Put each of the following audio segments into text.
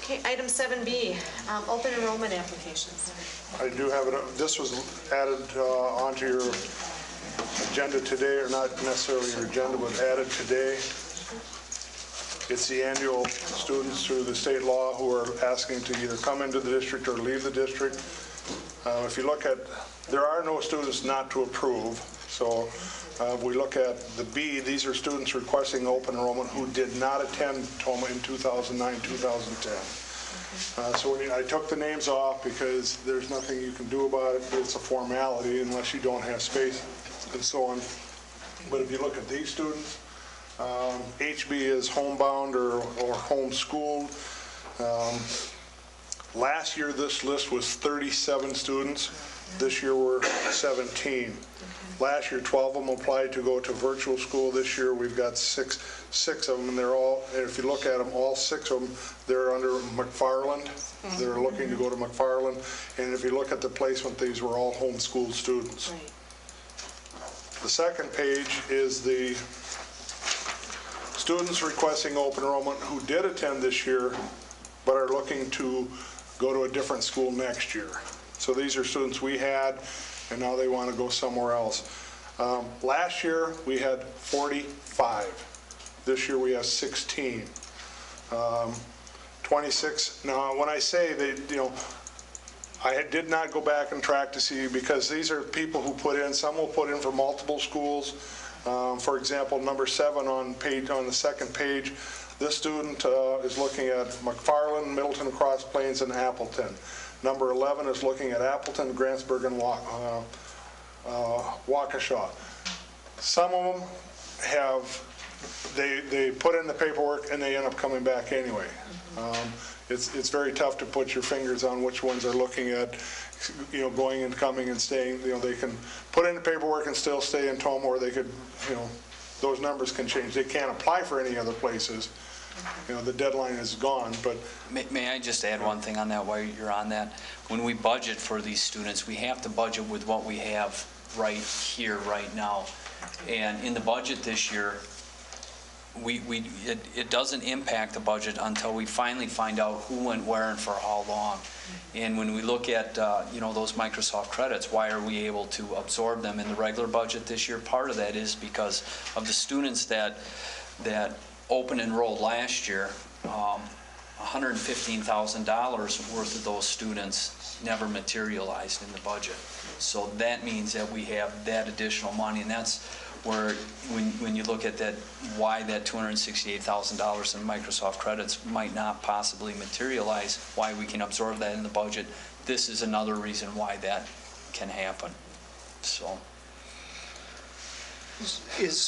Okay, item 7B, open enrollment applications. I do have it. This was added onto your agenda today, or not necessarily your agenda, but added today. It's the annual students through the state law who are asking to either come into the district or leave the district. If you look at, there are no students not to approve. So we look at the B, these are students requesting open enrollment who did not attend TOMA in 2009, 2010. So I took the names off because there's nothing you can do about it. It's a formality unless you don't have space and so on. But if you look at these students, HB is homebound or homeschooled. Last year this list was 37 students. This year we're 17. Last year 12 of them applied to go to virtual school. This year we've got six of them, and they're all, if you look at them, all 6 of them, they're under McFarland. They're looking to go to McFarland. And if you look at the placement, these were all homeschooled students. Right. The second page is the students requesting open enrollment who did attend this year but are looking to go to a different school next year. So these are students we had, and now they want to go somewhere else. Last year we had 45. This year we have 16. 26. Now when I say that, you know, I did not go back and track to see, because these are people who put in. Some will put in for multiple schools. For example, number 7 on the second page, this student is looking at McFarland, Middleton, Cross Plains, and Appleton. Number 11 is looking at Appleton, Grantsburg, and Waukesha. Some of them have, they put in the paperwork and they end up coming back anyway. It's very tough to put your fingers on which ones are looking at, you know, going and coming and staying. You know, they can put in the paperwork and still stay in TOMA, or they could, you know, those numbers can change. They can't apply for any other places. You know, the deadline is gone, but... May I just add one thing on that while you're on that? When we budget for these students, we have to budget with what we have right here, right now. And in the budget this year, it doesn't impact the budget until we finally find out who went where and for how long. And when we look at you know, those Microsoft credits, why are we able to absorb them in the regular budget this year? Part of that is because of the students that open enrolled last year. $115,000 worth of those students never materialized in the budget. So that means that we have that additional money, and that's where, when you look at that, why that $268,000 in Microsoft credits might not possibly materialize, why we can absorb that in the budget. This is another reason why that can happen. So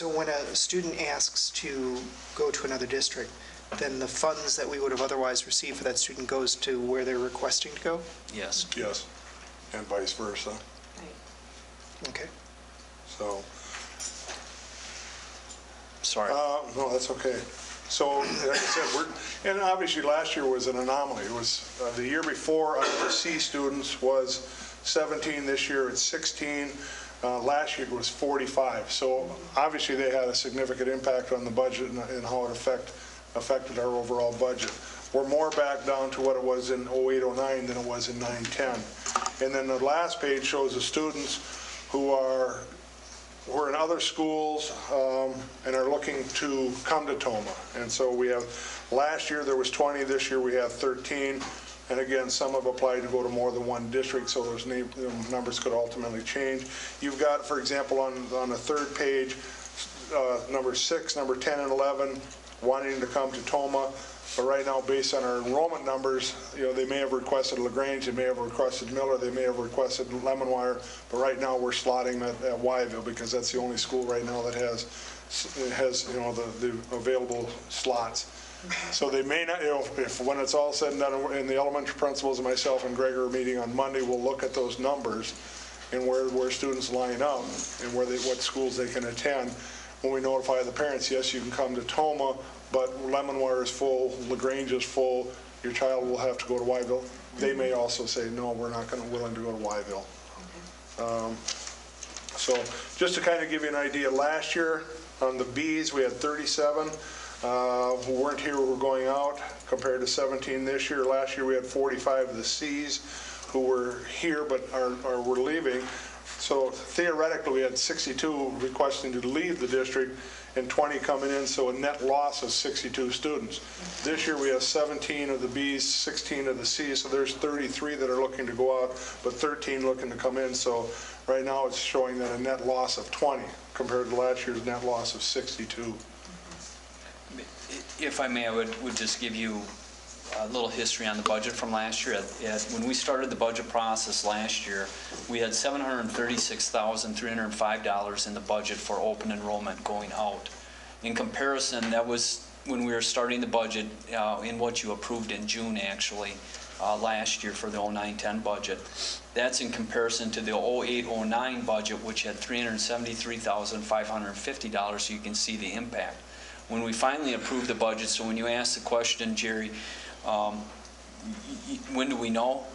when a student asks to go to another district, then the funds that we would have otherwise received for that student goes to where they're requesting to go? Yes. Yes, and vice versa. Right. Okay. So... Sorry. No, that's okay. So, like I said, and obviously last year was an anomaly. It was the year before, under C students was 17. This year it's 16. Last year it was 45. So obviously they had a significant impact on the budget and how it affected our overall budget. We're more back down to what it was in 08-09 than it was in 9-10. And then the last page shows the students who are in other schools and are looking to come to TOMA. And so we have, last year there was 20, this year we have 13. And again, some have applied to go to more than one district, so those numbers could ultimately change. You've got, for example, on the third page, number 6, number 10, and 11 wanting to come to TOMA. But right now, based on our enrollment numbers, you know, they may have requested LaGrange, they may have requested Miller, they may have requested Lemonwire, but right now we're slotting at Wyville because that's the only school right now that has you know, the available slots. So they may not, you know, if when it's all said and done, and the elementary principals and myself and Greg are meeting on Monday, we'll look at those numbers and where students line up and what schools they can attend. When we notify the parents, yes, you can come to TOMA, but Lemonwire is full, LaGrange is full, your child will have to go to Wyville. They may also say, no, we're not willing to go to Wyville. So just to kind of give you an idea, last year on the Bs we had 37 who weren't here, who were going out. compared to 17 this year. Last year, we had 45 of the Cs who were here but were leaving. So theoretically, we had 62 requesting to leave the district and 20 coming in, so a net loss of 62 students. This year, we have 17 of the Bs, 16 of the Cs, so there's 33 that are looking to go out, but 13 looking to come in. So right now, it's showing that a net loss of 20 compared to last year's net loss of 62. If I may, I would just give you a little history on the budget from last year. When we started the budget process last year, we had $736,305 in the budget for open enrollment going out. In comparison, that was when we were starting the budget in what you approved in June, actually, last year for the 09-10 budget. That's in comparison to the 08-09 budget, which had $373,550, so you can see the impact. When we finally approved the budget, so when you asked the question, Jerry, when do we know?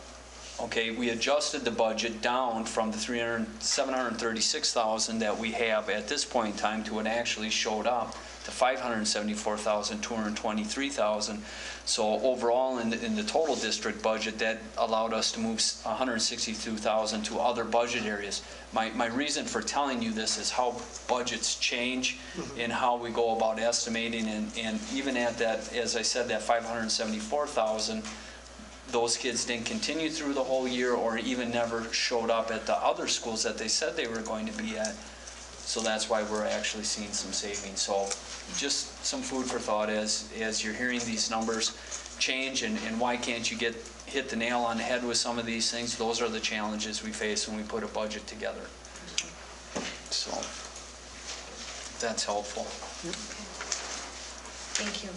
Okay, we adjusted the budget down from the $736,000 that we have at this point in time to what actually showed up to $574,223,000. So overall, in the total district budget, that allowed us to move $162,000 to other budget areas. My reason for telling you this is how budgets change and how we go about estimating, and even at that, as I said, that $574,000, those kids didn't continue through the whole year or even never showed up at the other schools that they said they were going to be at. So that's why we're actually seeing some savings. So just some food for thought as you're hearing these numbers change, and why can't you hit the nail on the head with some of these things. Those are the challenges we face when we put a budget together. So that's helpful. Thank you.